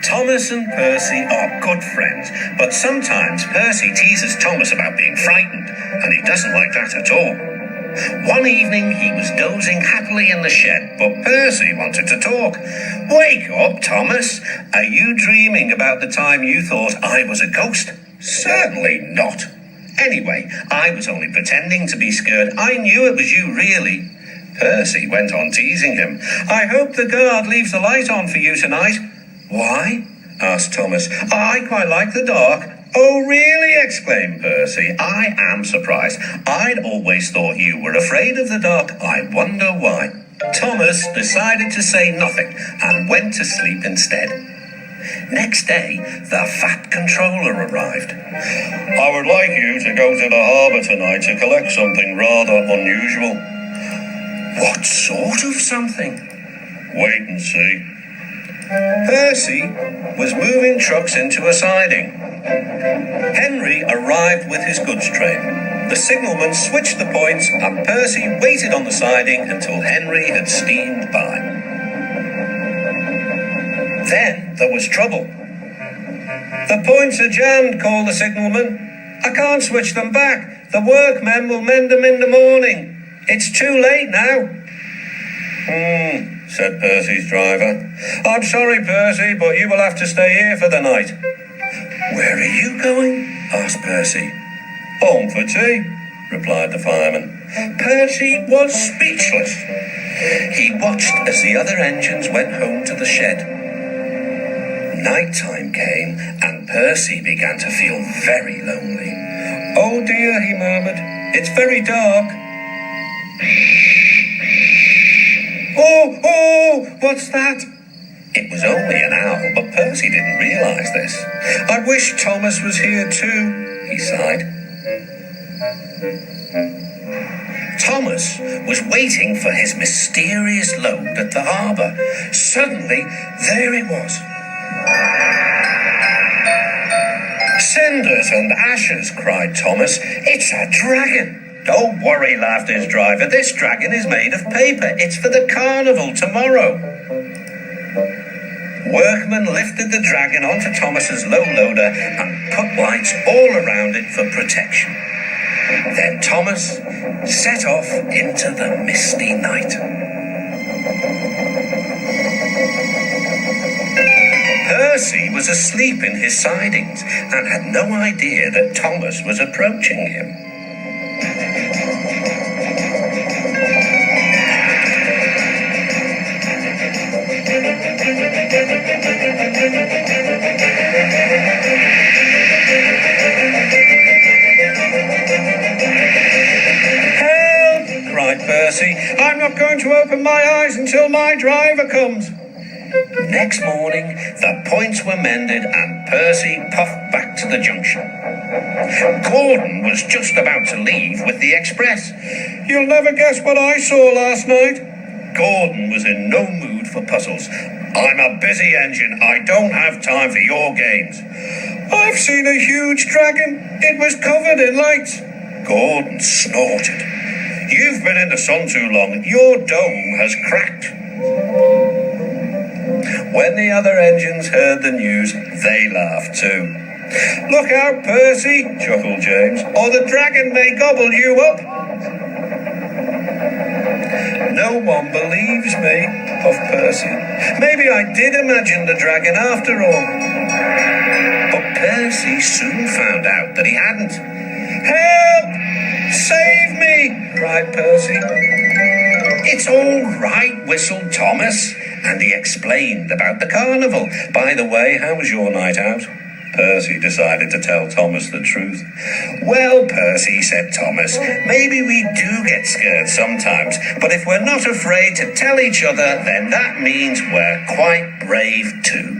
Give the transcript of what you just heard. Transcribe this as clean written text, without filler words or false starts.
Thomas and Percy are good friends, but sometimes Percy teases Thomas about being frightened, and he doesn't like that at all. One evening he was dozing happily in the shed, but Percy wanted to talk. "Wake up, Thomas. Are you dreaming about the time you thought I was a ghost?" "Certainly not." "Anyway, I was only pretending to be scared. I knew it was you, really." Percy went on teasing him. "I hope the guard leaves the light on for you tonight." "Why?" asked Thomas. "I quite like the dark." "Oh, really?" exclaimed Percy. "I am surprised. I'd always thought you were afraid of the dark. I wonder why." Thomas decided to say nothing and went to sleep instead. Next day, the Fat Controller arrived. "I would like you to go to the harbour tonight to collect something rather unusual." "What sort of something?" "Wait and see." Percy was moving trucks into a siding. Henry arrived with his goods train. The signalman switched the points and Percy waited on the siding until Henry had steamed by. Then there was trouble. "The points are jammed," called the signalman. "I can't switch them back. The workmen will mend them in the morning. It's too late now." Said Percy's driver. "I'm sorry, Percy, but you will have to stay here for the night." "Where are you going?" asked Percy. "Home for tea," replied the fireman. Percy was speechless. He watched as the other engines went home to the shed. Night time came, and Percy began to feel very lonely. "Oh dear," he murmured, "it's very dark." Oh, what's that?" It was only an owl, but Percy didn't realise this. "I wish Thomas was here too," he sighed. Thomas was waiting for his mysterious load at the harbour. Suddenly, there it was. "Cinders and ashes," cried Thomas. "It's a dragon." "Don't worry," laughed his driver. "This dragon is made of paper. It's for the carnival tomorrow." Workmen lifted the dragon onto Thomas's low loader and put lights all around it for protection. Then Thomas set off into the misty night. Percy was asleep in his sidings and had no idea that Thomas was approaching him. "Help!" cried Percy. "I'm not going to open my eyes until my driver comes." Next morning, the points were mended and Percy puffed back to the junction. Gordon was just about to leave with the express. "You'll never guess what I saw last night." Gordon was in no mood for puzzles. "I'm a busy engine. I don't have time for your games." "I've seen a huge dragon. It was covered in lights." Gordon snorted. "You've been in the sun too long. Your dome has cracked." When the other engines heard the news, they laughed too. "Look out, Percy," chuckled James, "or the dragon may gobble you up." "No one believes me," puffed Percy. "Maybe I did imagine the dragon after all." But Percy soon found out that he hadn't. "Help! Save me!" cried Percy. "It's all right," whistled Thomas, and he explained about the carnival. "By the way, how was your night out?" Percy decided to tell Thomas the truth. "Well, Percy," said Thomas, "maybe we do get scared sometimes, but if we're not afraid to tell each other, then that means we're quite brave too."